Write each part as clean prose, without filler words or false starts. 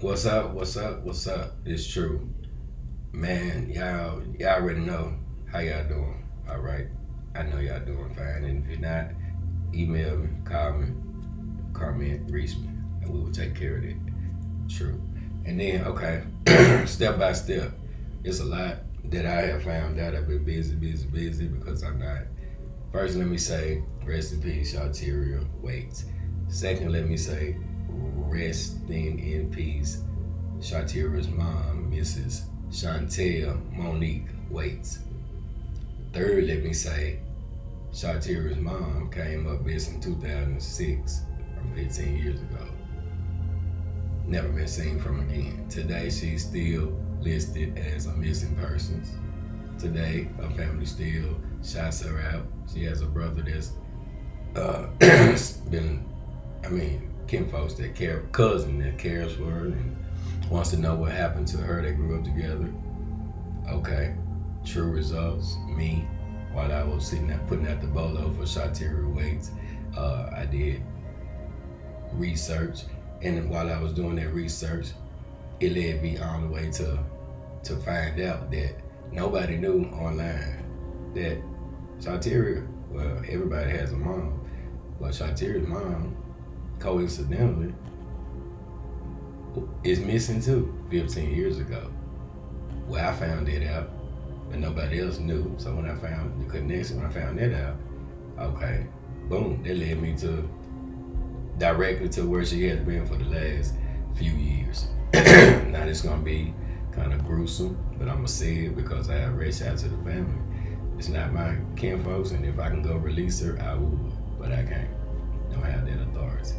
What's up? What's up? What's up? It's true. Man, y'all already know how y'all doing. All right. I know y'all doing fine. And if you're not, email me, call me, comment, reach me, and we will take care of it. True. And then, okay, step by step, it's a lot that I have found out. I've been busy because I'm not. First, let me say, rest in peace, Shawtyeria. Wait. Second, let me say, resting in peace, Shawtyeria's mom, Mrs. Chantel Monique Waits. Third, let me say, Shawtyeria's mom came up missing 2006 from 15 years ago. Never been seen from again. Today, she's still listed as a missing person. Today, her family still shots her out. She has a brother that's been, kin folks that care, cousin that cares for her and wants to know what happened to her. They grew up together. Okay, true results. Me, while I was sitting there putting out the bolo for Shawtyeria Waits, I did research, and while I was doing that research, it led me all the way to find out that nobody knew online that Shawtyeria, well, everybody has a mom, but Shawtyeria's mom, coincidentally, is missing too 15 years ago. Well, I found it out, but nobody else knew. So when I found the connection, when I found that out, okay, boom, that led me to directly to where she has been for the last few years. Now it's gonna be kind of gruesome, but I'm gonna say it because I have reached out to the family. It's not my kin folks, and if I can go release her, I would, but I can't. Don't have that authority.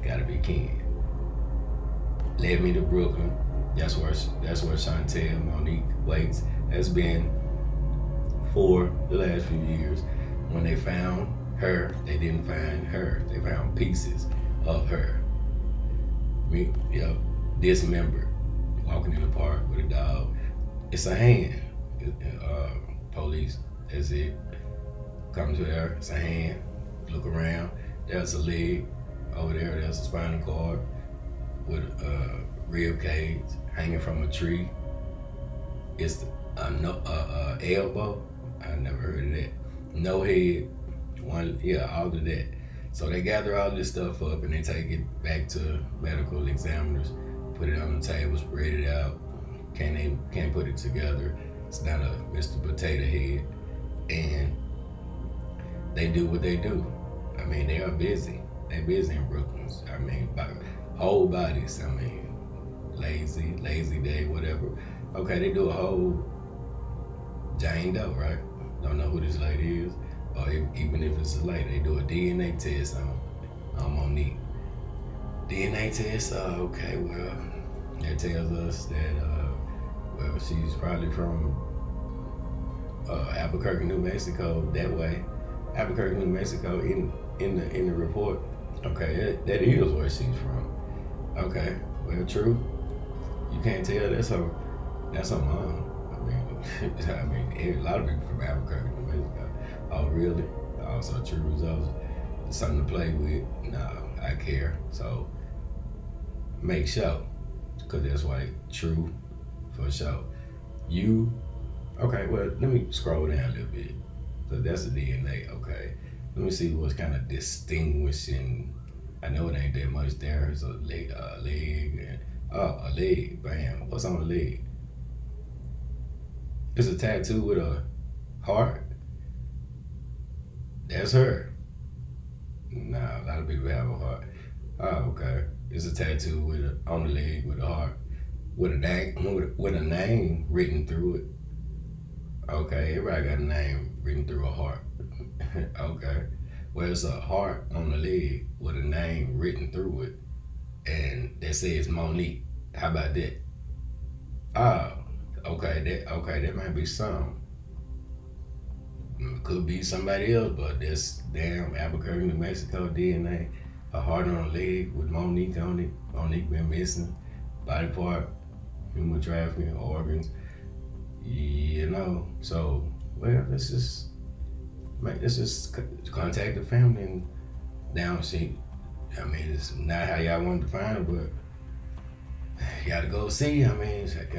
Gotta be kin. Led me to Brooklyn. That's where Chantel Monique Waits has been for the last few years. When they found her, they didn't find her. They found pieces of her. Dismembered, walking in the park with a dog. It's a hand. Police, that's it. Come to there, it's a hand. Look around. There's a leg. Over there, there's a spinal cord with a rib cage hanging from a tree. It's a elbow. I never heard of that. No head. All of that. So they gather all this stuff up and they take it back to medical examiners, put it on the table, spread it out. Can't put it together. It's not a Mr. Potato Head, and they do what they do. They are busy. They're busy in Brooklyn. Whole bodies. Lazy day, whatever. Okay, they do a whole Jane Doe, right? Don't know who this lady is, or even if it's a lady, they do a DNA test on Monique. DNA test. Okay, well, that tells us that she's probably from Albuquerque, New Mexico. That way, Albuquerque, New Mexico. In the report, okay, that is where she's from. Okay, well, true. You can't tell that's her mom. A lot of people from Albuquerque, New Mexico. Oh, really? Also, true results. Something to play with. No, I care. So make sure, cause that's why true for sure. You, okay? Well, let me scroll down a little bit, cause that's the DNA. Okay, let me see what's kind of distinguishing. I know it ain't that much there. It's a leg, and a leg. Bam. What's on the leg? It's a tattoo with a heart. That's her. Nah, a lot of people have a heart. Oh, okay. It's a tattoo on the leg with a heart, with a name written through it. Okay, everybody got a name written through a heart. Okay. Well, it's a heart on the leg with a name written through it, and that says Monique. How about that? Oh, that might be some. Could be somebody else, but that's damn Albuquerque, New Mexico DNA. A heart on a leg with Monique on it. Monique been missing. Body part, human trafficking, organs. So, well, let's just contact the family and down see. It's not how y'all wanted to find her, but You gotta go see. I mean, it's like,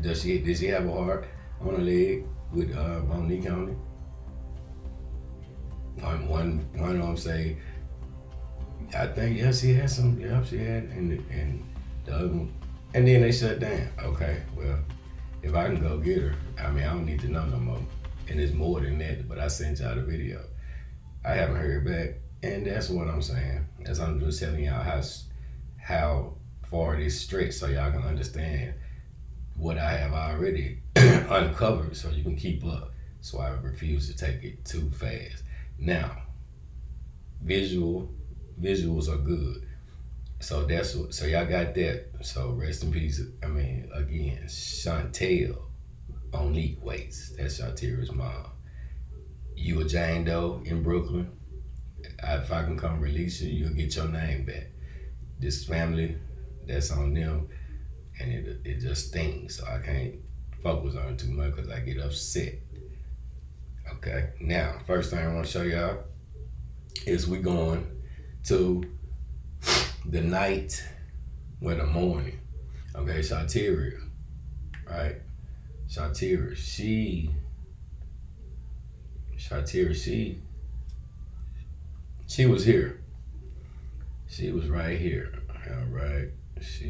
does she have a heart on her leg with Monique on it? One of them say, I think yes, she had some. Yeah, she had, and the other one, and then they shut down. Okay, well, if I can go get her, I mean, I don't need to know no more. And it's more than that. But I sent y'all the video. I haven't heard back, and that's what I'm saying. As I'm just telling y'all how far it is stretched, so y'all can understand what I have already uncovered, so you can keep up. So I refuse to take it too fast. Now, visuals are good. So so y'all got that. So rest in peace. I mean, again, Chantel Monique Waits. That's Shawtyeria's mom. You a Jane Doe in Brooklyn. If I can come release you, you'll get your name back. This family, that's on them, and it just stings. So I can't focus on it too much because I get upset. Okay. Now, first thing I want to show y'all is we going to the night with the morning. Okay, Shawtyeria, right? Shawtyeria, she was here. She was right here. All right. This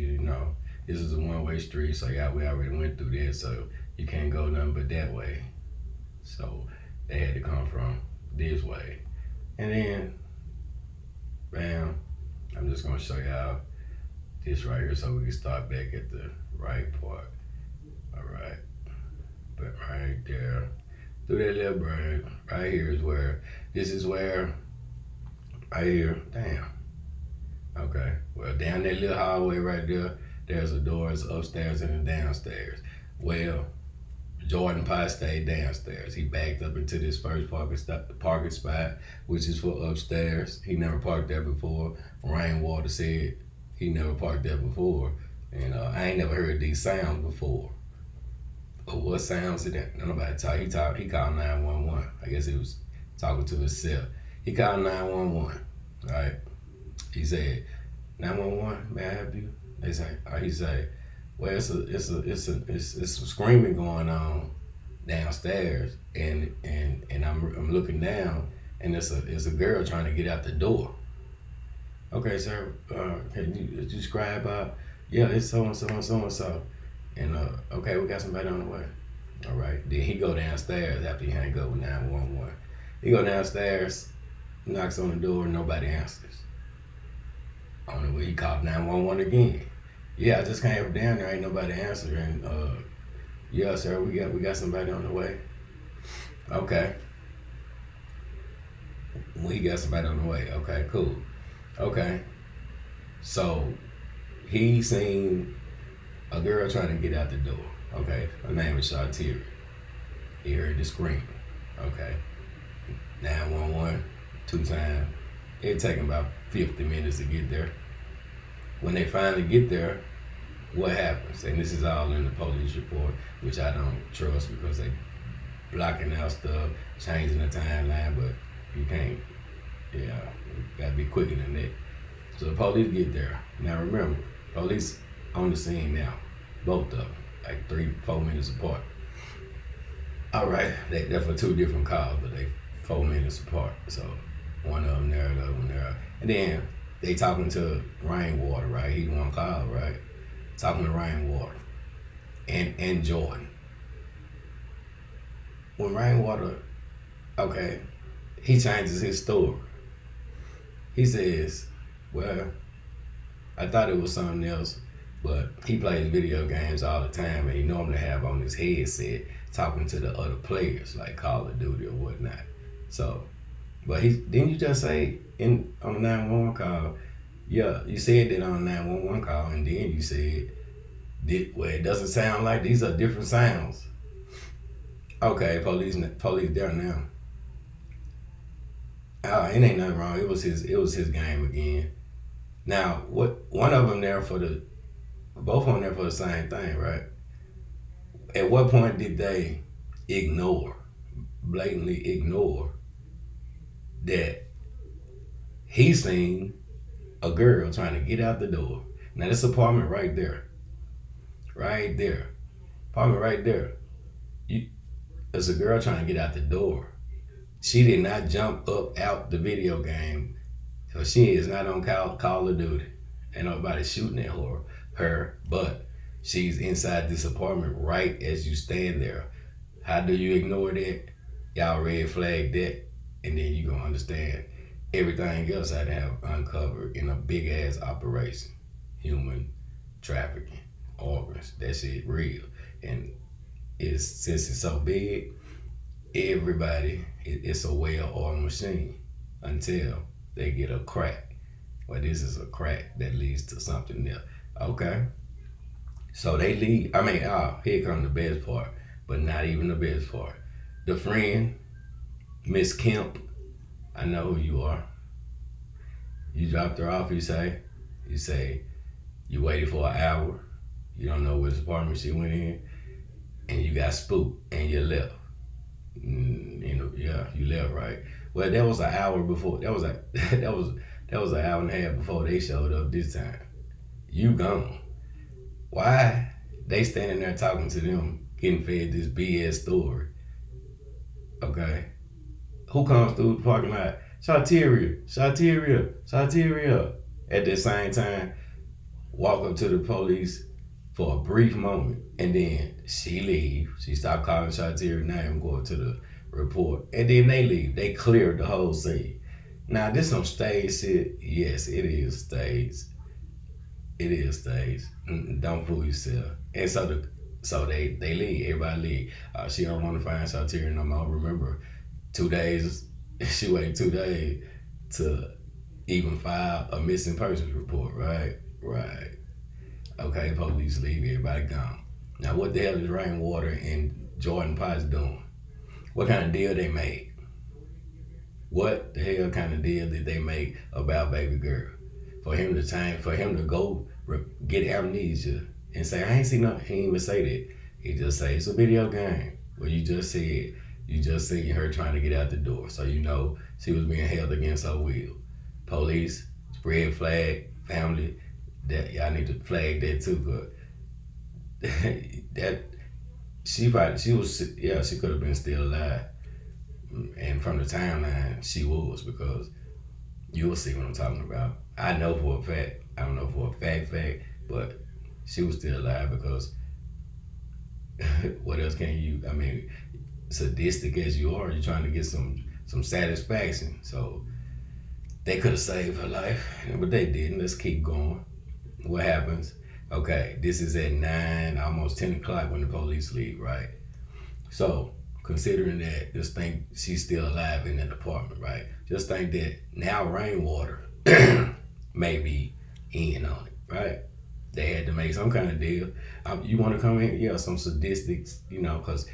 is a one-way street, so yeah, we already went through this, so you can't go nothing but that way. So they had to come from this way. And then, bam, I'm just gonna show y'all this right here so we can start back at the right part. All right. But right there, through that little bird, right here is where, right here, damn. Okay, well, down that little hallway right there, there's a door, it's upstairs and downstairs. Well, Jordan Pye stayed downstairs. He backed up into this first parking spot, which is for upstairs. He never parked there before. Rainwater said he never parked there before. And I ain't never heard these sounds before. But what sounds is that? Nobody talk. He called 911. I guess he was talking to himself. He called 911, right? He said, 911, may I help you? He said, well, it's some screaming going on downstairs, and I'm looking down, and it's a girl trying to get out the door. Okay, sir, can you describe? Yeah, it's so and so and so and so. And okay, we got somebody on the way. All right. Then he go downstairs after he hang up with 911. He go downstairs, knocks on the door, nobody answers. On the way, he called 911 again. Yeah, I just came from down there, ain't nobody answering. Yeah, sir, we got somebody on the way. Okay. We got somebody on the way. Okay, cool. Okay. So he seen a girl trying to get out the door. Okay, her name is Shawtyeria. He heard the screaming. Okay, 911, 2 times. It take him about 50 minutes to get there. When they finally get there, what happens? And this is all in the police report, which I don't trust because they blocking out stuff, changing the timeline, but you can't, you gotta be quicker than that. So the police get there. Now remember, police on the scene now, both of them, like 3-4 minutes apart. All right, they're for 2 different calls, but they 4 minutes apart. So one of them there, the other one there. And then they talking to Rainwater, right? He the one call, right? Talking to Rainwater and Jordan. When Rainwater, okay, he changes his story. He says, well, I thought it was something else, but he plays video games all the time, and he normally have on his headset talking to the other players, like Call of Duty or whatnot. So, but didn't you just say on the 911 call, yeah, you said that on the 911 call, and then you said, well, it doesn't sound like these are different sounds. Okay, police there now. It ain't nothing wrong. It was his game again. Now, one of them there both of them there for the same thing, right? At what point did they blatantly ignore that he seen a girl trying to get out the door, Now this apartment right there, apartment right there. You, there's a girl trying to get out the door. She did not jump up out the video game, so she is not on Call of Duty. Ain't nobody shooting at her, but she's inside this apartment right as you stand there. How do you ignore that? Y'all red flag that, and then you gonna understand everything else I have uncovered in a big ass operation. Human trafficking, organs, that shit real. And since it's so big, it's a well-oiled machine until they get a crack. Well, this is a crack that leads to something else. Okay. So they leave. Here comes the best part, but not even the best part. The friend, Miss Kemp, I know who you are. You dropped her off, you say, you waited for an hour, you don't know which apartment she went in, and you got spooked and you left. You left, right? Well, that was an hour before. That was an hour and a half before they showed up this time. You gone. Why? They standing there talking to them, getting fed this BS story. Okay. Who comes through the parking lot? Shawtyeria. At the same time, walk up to the police for a brief moment, and then she leave. She stopped calling Shawtyeria name, going to the report, and then they leave. They cleared the whole scene. Now this some stage shit. Yes, it is stage. It is stage. Don't fool yourself. And so they leave. Everybody leave. She don't want to find Shawtyeria no more. Remember, 2 days. She waited 2 days to even file a missing persons report. Right. Okay, police leave, everybody gone. Now what the hell is Rainwater and Jordan Potts doing? What kind of deal they made? What the hell kind of deal did they make about baby girl? For him to go get amnesia and say, I ain't seen nothing. He didn't even say that. He just say, it's a video game. Well, you just seen her trying to get out the door. So you know she was being held against her will. Police, red flag, family, that y'all need to flag that too, but she could have been still alive. And from the timeline, she was, because you will see what I'm talking about. I know for a fact, I don't know for a fact, but she was still alive, because what else can you, sadistic as you are, you're trying to get some satisfaction. So they could have saved her life, but they didn't. Let's keep going. What happens? Okay, this is at 9, almost 10 o'clock when the police leave, right? So, considering that, just think she's still alive in that apartment, right? Just think that now Rainwater may be in on it, right? They had to make some kind of deal. You want to come in? Yeah, some sadistics, because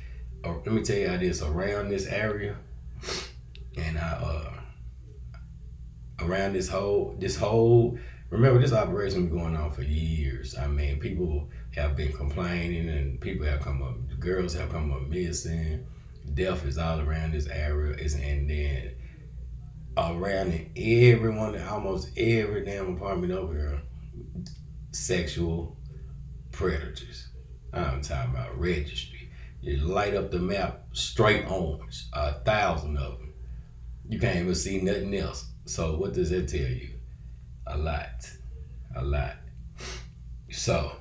let me tell you how this, around this area, and around this whole, remember, this operation been going on for years. People have been complaining, and girls have come up missing. Death is all around this area. And then around almost every damn apartment over here, sexual predators. I'm talking about registry. You light up the map, straight orange, 1,000 of them. You can't even see nothing else. So what does that tell you? A lot. So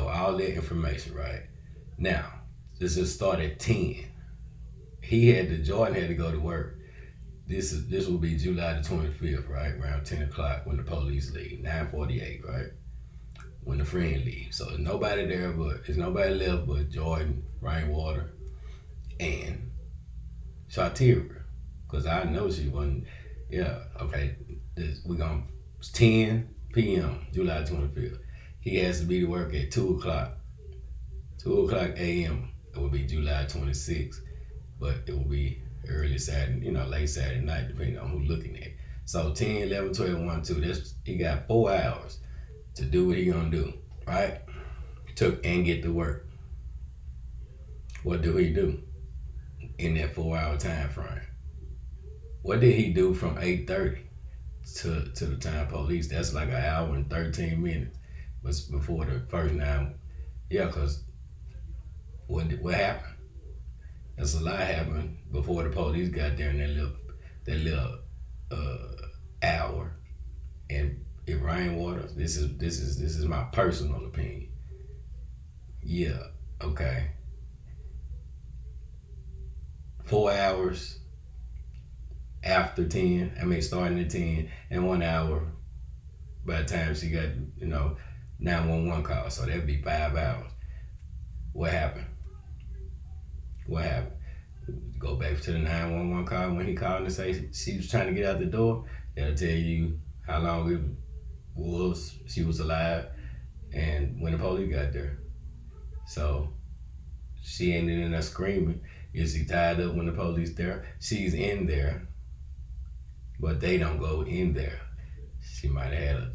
all that information, right? Now, this just started at 10. Jordan had to go to work. This will be July the 25th, right? Around 10 o'clock when the police leave. 9:48, right? When the friend leaves. So there's nobody left but Jordan, Rainwater, and Shawtyeria. Because I know she wasn't, okay. It's 10 p.m., July 25th. He has to be to work at 2 o'clock. 2 o'clock a.m. It will be July 26th, but it will be early Saturday, late Saturday night, depending on who's looking at it. So 10, 11, 12, 1, 2, he got 4 hours to do what he gonna do, right? And get to work. What do he do in that 4-hour time frame? What did he do from 8:30 to the time police. That's like an hour and 13 minutes. Was before the first 9. Yeah, cause what happened? That's a lot happened before the police got there in that little hour. And if Rainwater, this is my personal opinion. Yeah, okay. 4 hours after 10. I mean, starting at 10, and 1 hour by the time she got 911 call. So that'd be 5 hours. What happened? What happened? Go back to the 911 call when he called and say she was trying to get out the door. That'll tell you how long it was she was alive and when the police got there. So she ain't in there screaming. Is she tied up when the police there? She's in there, but they don't go in there. She might have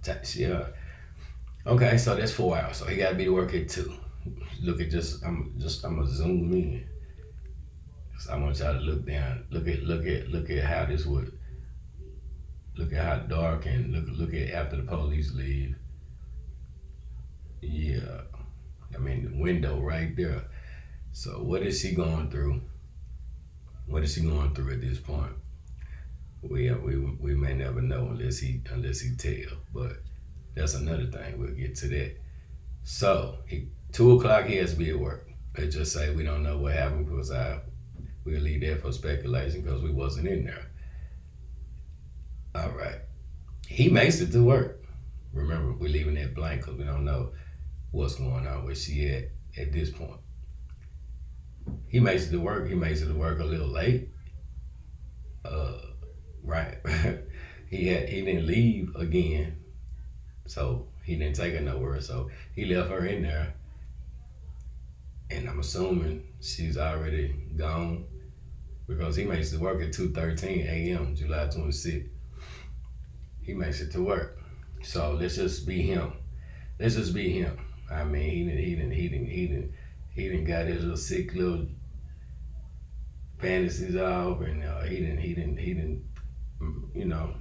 had okay, so that's 4 hours. So he got to be to work at 2. Look at I'm gonna zoom in. So I want y'all to look down. Look at how this would. Look at how dark, and look at after the police leave. Yeah, I mean the window right there. So what is she going through? What is she going through at this point? We may never know unless he tell. But that's another thing. We'll get to that. So 2 o'clock he has to be at work. Let's just say we don't know what happened because we'll leave that for speculation because we wasn't in there. All right. He makes it to work. Remember, we're leaving that blank because we don't know what's going on, where she at this point. He makes it to work. He makes it to work a little late. Right. he didn't leave again, so he didn't take her nowhere. So he left her in there, and I'm assuming she's already gone because he makes it to work at 2:13 a.m. July 26th. He makes it to work. So let's just be him. Let's just be him. I mean, he didn't got his little sick little fantasies off, and he didn't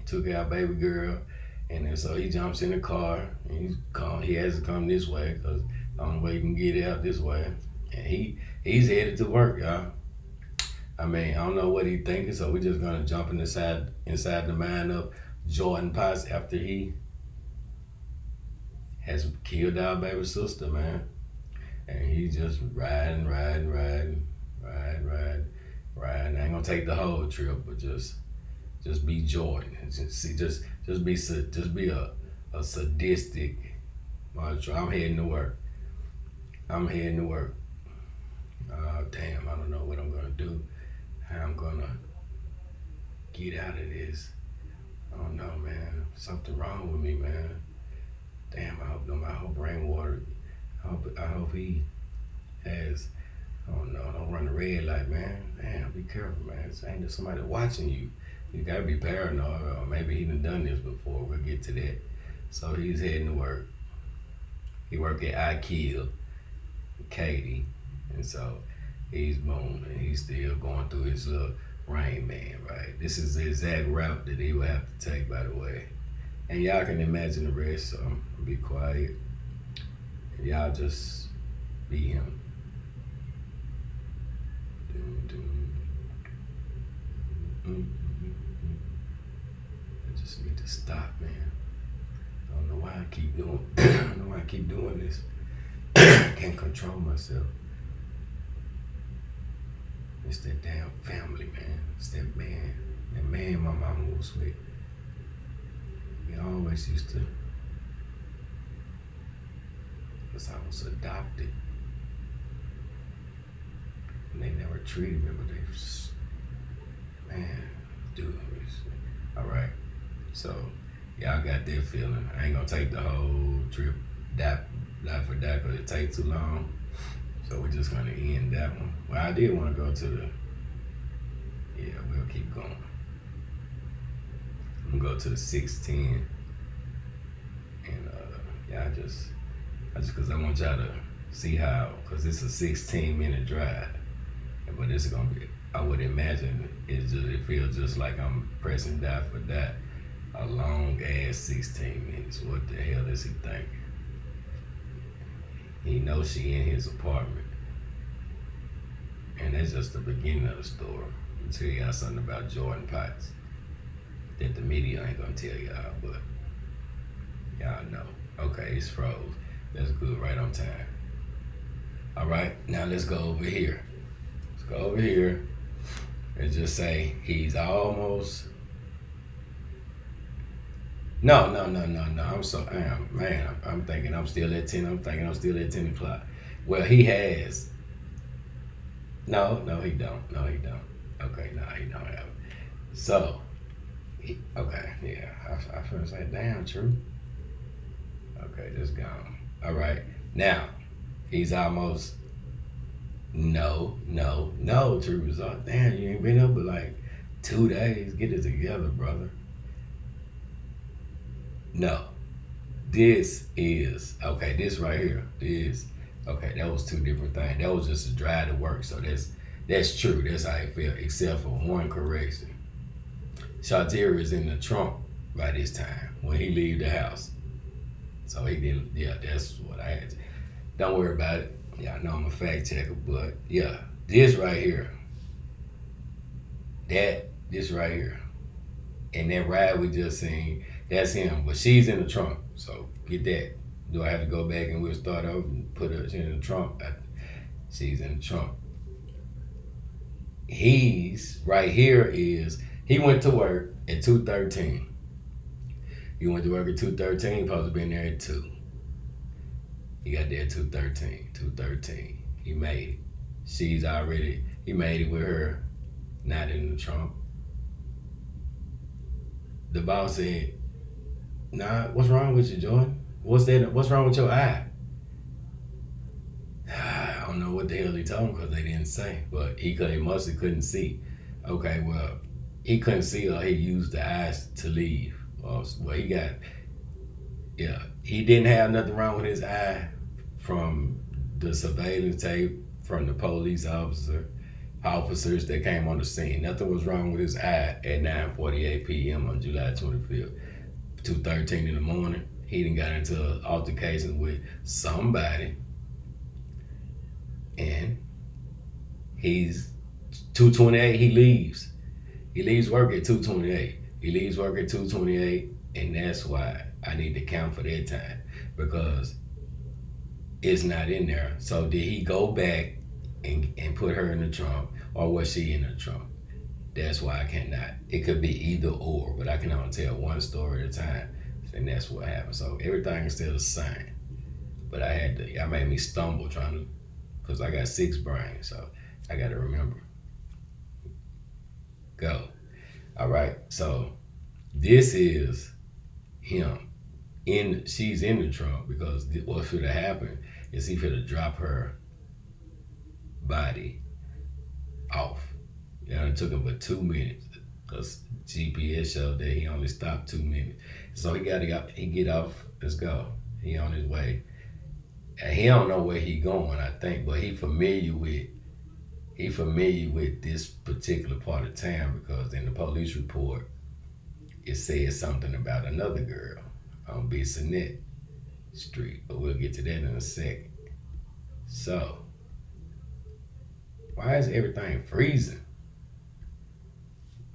took our baby girl, and then so he jumps in the car and he has to come this way because the only way you can get out this way, and he's headed to work, y'all. I mean, I don't know what he's thinking, so we're just gonna jump inside the mind of Jordan Potts after he has killed our baby sister, man. And he just riding. I ain't gonna take the whole trip, but just be Jordan. Just be a sadistic monster. I'm heading to work. Damn, I don't know what I'm gonna do. How I'm gonna get out of this. I don't know, man. Something wrong with me, man. Damn, I hope Rainwater. I hope he has. Oh no, don't run the red light, man. Damn, be careful, man. Ain't there somebody watching you? You gotta be paranoid, or maybe he done this before. We'll get to that. So he's heading to work. He work at IKEA, Katie, and so he's boom, and he's still going through his little Rain Man, right? This is the exact route that he would have to take, by the way. And y'all can imagine the rest, so I'm gonna be quiet. And y'all just be him. I just need to stop, man. I don't know why I keep doing this. Can't control myself. It's that damn family, man. It's that man. That man my mama was with. We always used to, because I was adopted. And they never treated me, but they was, man, dude. All right. So, y'all got that feeling. I ain't gonna take the whole trip die for die because it takes too long. So we're just gonna end that one. Well, I did want to go to we'll keep going. I'm gonna go to the 610, and I just because I want y'all to see how, because it's a 16-minute drive, but it's gonna be. I would imagine it feels just like I'm pressing die for die A long ass 16 minutes. What the hell is he thinking? He knows she in his apartment. And that's just the beginning of the story. I'll tell y'all something about Jordan Potts that the media ain't gonna tell y'all, but y'all know. Okay, it's froze. That's good, right on time. All right, now let's go over here. Let's go over here and just say he's almost. No. I'm thinking I'm still at 10. I'm thinking I'm still at 10 o'clock. Well, he has. No, he don't. No, he don't. Okay, no, he don't have it. So, okay, yeah. I first say, damn, true. Okay, just gone. All right, now he's almost. No, true result. Damn, you ain't been up but like 2 days. Get it together, brother. No, this is okay. This right here is okay. That was two different things. That was just a drive to work. So that's true. That's how it felt. Except for one correction. Shawtyeria is in the trunk by this time when he leave the house. So he didn't. Yeah, that's what I had. Don't worry about it. Yeah, I know I'm a fact checker, but yeah, this right here. This right here. And that ride we just seen, that's him. But she's in the trunk. So get that. Do I have to go back and we'll start over and put her in the trunk? She's in the trunk. He's right here is he went to work at 2:13. He went to work at 2:13, supposed to be in there at 2. He got there at 2:13. 2:13. He made it. He made it with her not in the trunk. The boss said, nah, what's wrong with you, Jordan? What's wrong with your eye? I don't know what the hell he told him because they didn't say, but he mostly couldn't see. Okay, well, he couldn't see or he used the eyes to leave. Well, he didn't have nothing wrong with his eye from the surveillance tape from the police officers that came on the scene. Nothing was wrong with his eye at 9:48 p.m. on July 25th, 2:13 in the morning. He done got into an altercation with somebody, and he's 2:28. He leaves. He leaves work at 2:28. And that's why I need to count for that time because it's not in there. So did he go back and put her in the trunk, or was she in the trunk? That's why I cannot. It could be either or, but I can only tell one story at a time, and that's what happened. So everything is still the same, but I made me stumble trying to, because I got 6 brains, so I got to remember. Go. All right, so this is him. She's in the trunk because what should have happened is he should have dropped her body off. It took him but 2 minutes because GPS showed that he only stopped 2 minutes. So he get off. Let's go. He on his way. And he don't know where he going, I think, but he familiar with this particular part of town because in the police report it says something about another girl on Bissonnette Street, but we'll get to that in a second. So, why is everything freezing?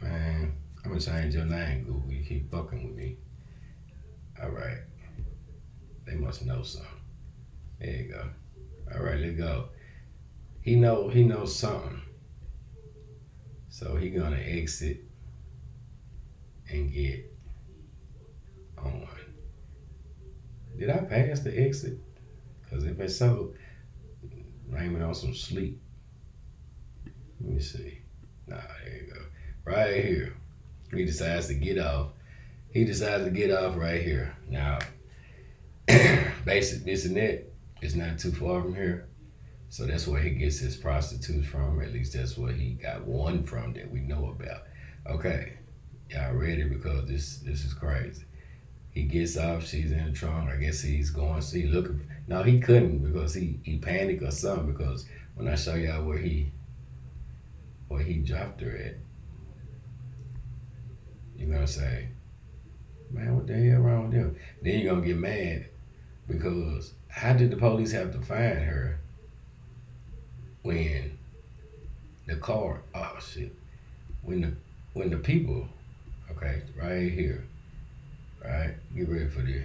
Man, I'm gonna change your name, Google. You keep fucking with me. All right. They must know something. There you go. All right, let's go. He knows something. So he gonna exit and get on. Did I pass the exit? Because if it's so, Raymond on some sleep. Let me see. Nah, there you go. Right here. He decides to get off. Right here. Now, basic this and that is not too far from here. So that's where he gets his prostitutes from. At least that's where he got one from that we know about. Okay. Y'all ready? Because this is crazy. He gets off, she's in the trunk. I guess he's going to see, looking. No, he couldn't because he panicked or something because when I show y'all where he dropped her at, you're going to say, Man, what the hell wrong with them? Then you're gonna get mad because how did the police have to find her when the car? Oh shit! When the people, okay, right here, right? Get ready for this.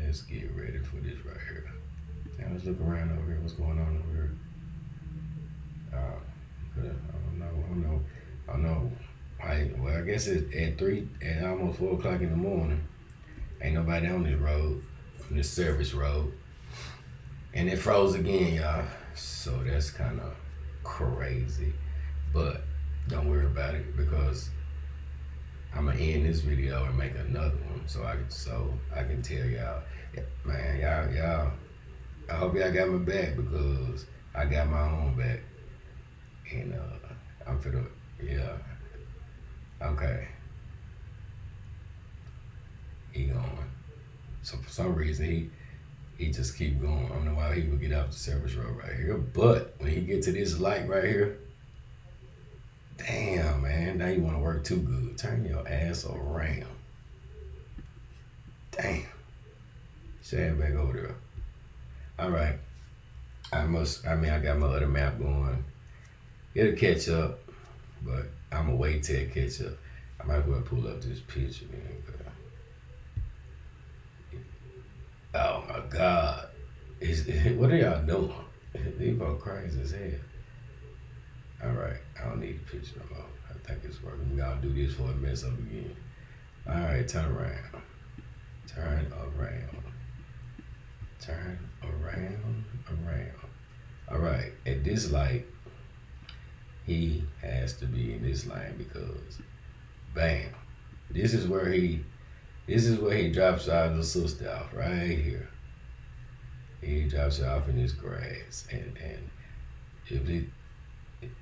Let's get ready for this right here. Now let's look around over here. What's going on over here? I don't know. Well, I guess it's at almost 4 o'clock in the morning. Ain't nobody on this road, on this service road. And it froze again, y'all. So that's kind of crazy. But don't worry about it because I'm gonna end this video and make another one so I can tell y'all, man, y'all. I hope y'all got my back because I got my own back, and I'm finna, yeah, okay. He going. So for some reason he just keep going. I don't know why he would get off the service road right here, but when he get to this light right here, damn man, now you want to work too good. Turn your ass around. Damn. Shad back over there. All right. I got my other map going. It'll catch up, but I'm gonna wait till it catch up. I might as well pull up this picture, man. Oh my God. What are y'all doing? These folks crazy as hell. All right, I don't need the picture no more. I think it's working. We gotta do this before it mess up again. All right, turn around. Turn around. Turn around. All right, at this light, he has to be in this lane because, bam, this is where he drops our little sister off right here. He drops her off in this grass, and if it,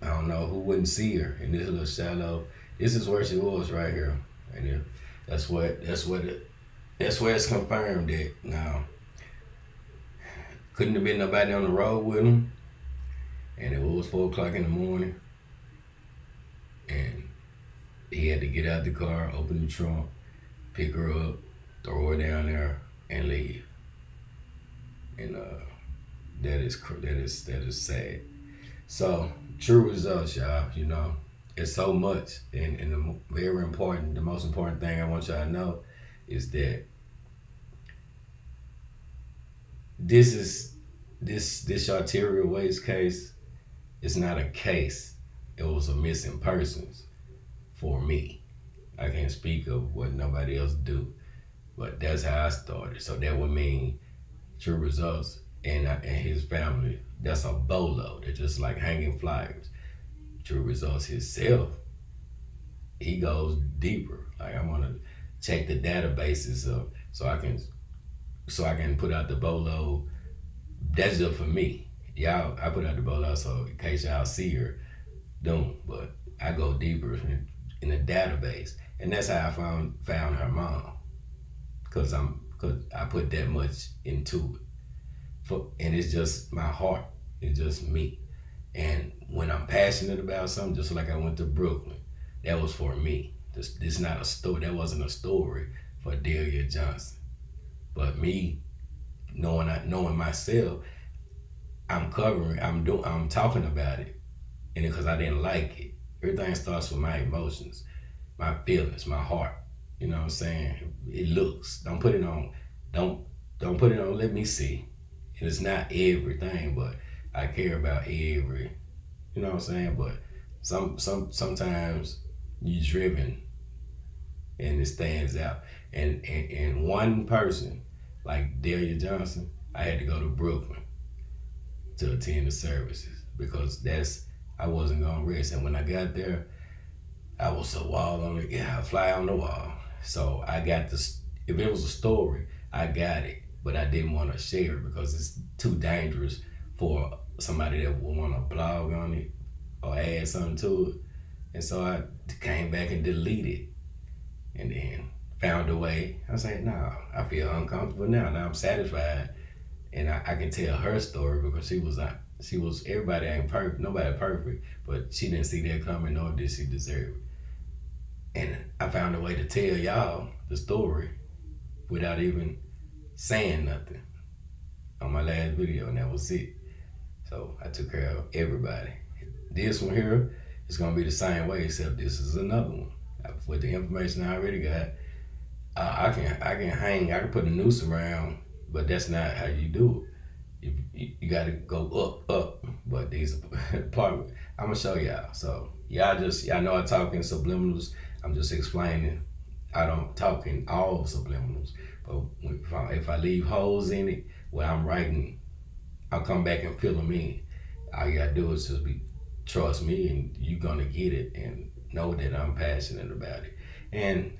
I don't know who wouldn't see her in this little shallow. This is where she was right here, and that's where it's confirmed that now couldn't have been nobody on the road with him, and it was 4 o'clock in the morning, and he had to get out the car, open the trunk, pick her up, throw her down there, and leave. And that is sad. So true results, y'all. You know, it's so much, and the most important thing I want y'all to know is that this Shawtyeria waste case is not a case. It was a missing persons for me. I can't speak of what nobody else do, but that's how I started. So that would mean True Results and his family, that's a bolo. They're just like hanging flyers. True Results himself, he goes deeper. Like I want to check the databases of so I can put out the bolo. That's just for me. Y'all, I put out the bolo so in case y'all see her, but I go deeper in the database, and that's how I found her mom, cause I put that much into it, and it's just my heart. It's just me, and when I'm passionate about something, just like I went to Brooklyn, that was for me. This not a story. That wasn't a story for Delia Johnson, but me knowing myself, I'm talking about it, and because I didn't like it. Everything starts with my emotions, my feelings, my heart. You know what I'm saying? It looks. Don't put it on. Don't put it on. Let me see. And it's not everything, but I care about every. You know what I'm saying? But sometimes you're driven, and it stands out. And one person like Delia Johnson, I had to go to Brooklyn to attend the services because I wasn't gonna rest. And when I got there, I was a wall on it. Yeah, I fly on the wall. So I got this. If it was a story, I got it, but I didn't want to share it because it's too dangerous for somebody that would want to blog on it or add something to it. And so I came back and deleted, and then found a way. I was like, no, I feel uncomfortable now. Now I'm satisfied, and I can tell her story because she was everybody ain't perfect, nobody perfect, but she didn't see that coming, nor did she deserve it. And I found a way to tell y'all the story without even saying nothing on my last video, and that was it. So I took care of everybody. This one here is gonna be the same way, except this is another one. With the information I already got, I can put a noose around, but that's not how you do it. You got to go up. But these part, I'm gonna show y'all. So y'all know I talk in subliminals. I'm just explaining. I don't talk in all subliminals, but if I leave holes in it where I'm writing, I'll come back and fill them in. All you gotta do is just trust me, and you're gonna get it, and know that I'm passionate about it. And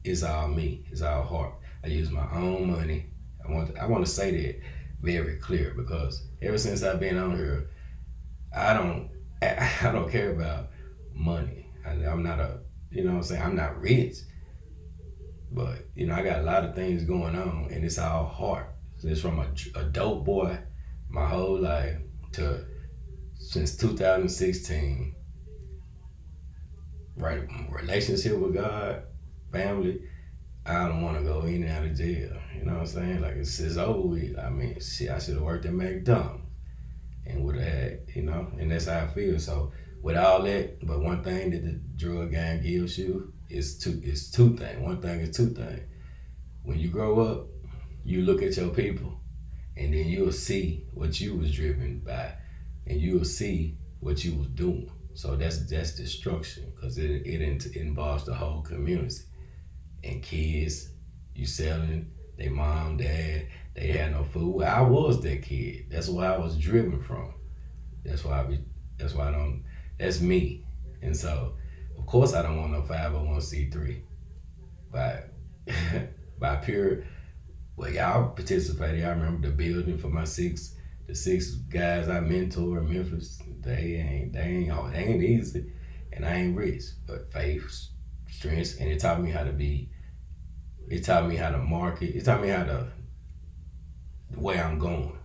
it's all me. It's all heart. I use my own money. I want to say that very clear, because ever since I've been on here, I don't care about money. I'm not you know what I'm saying? I'm not rich, but I got a lot of things going on, and it's all heart. It's from a dope boy my whole life to since 2016. Right, relationship with God, family. I don't want to go in and out of jail. You know what I'm saying? Like, it's over with. I mean, shit, I should have worked at McDonald's and would have had, and that's how I feel. So with all that, but one thing that the drug gang gives you is two things. One thing is two things. When you grow up, you look at your people, and then you'll see what you was driven by, and you'll see what you was doing. So that's destruction, because it involves the whole community. And kids, you selling, they mom, dad, they had no food. Well, I was that kid. That's where I was driven from. That's me. And so, of course, I don't want no 501c3. By pure, well, y'all participated. I remember the building for the six guys I mentor in Memphis. They ain't easy, and I ain't rich, but faith, strength, and it taught me how to market. It taught me the way I'm going.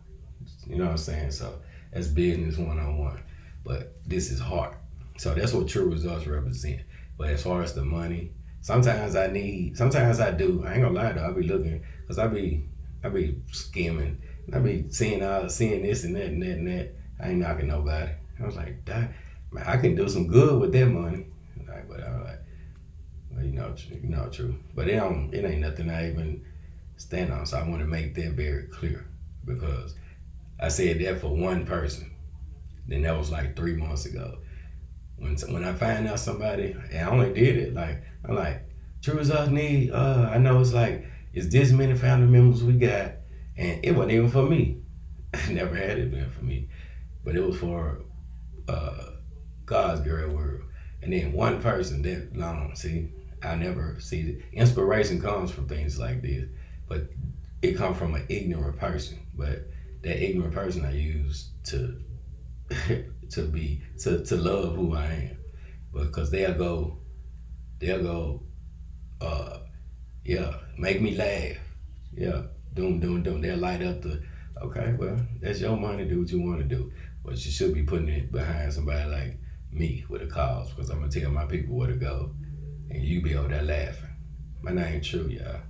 You know what I'm saying? So that's business 101. But this is heart. So that's what true results represent. But as far as the money, sometimes I do. I ain't gonna lie though. I be looking, because I be skimming. I be seeing this and that and that and that. I ain't knocking nobody. I was like, man, I can do some good with that money. But I was like, well, true. But it ain't nothing I even stand on. So I want to make that very clear, because I said that for one person. Then that was like 3 months ago. When I find out somebody, and I only did it, I'm like, true results need, I know it's this many family members we got, and it wasn't even for me. I never had it been for me. But it was for God's girl world. And then one person that long, I never see it. Inspiration comes from things like this, but it comes from an ignorant person. But that ignorant person I use to love who I am, because they'll go, make me laugh, doom. They'll light up okay, well, that's your money, do what you want to do, but you should be putting it behind somebody like me with a cause, because I'm gonna tell my people where to go, and you be over there laughing. My name True, y'all.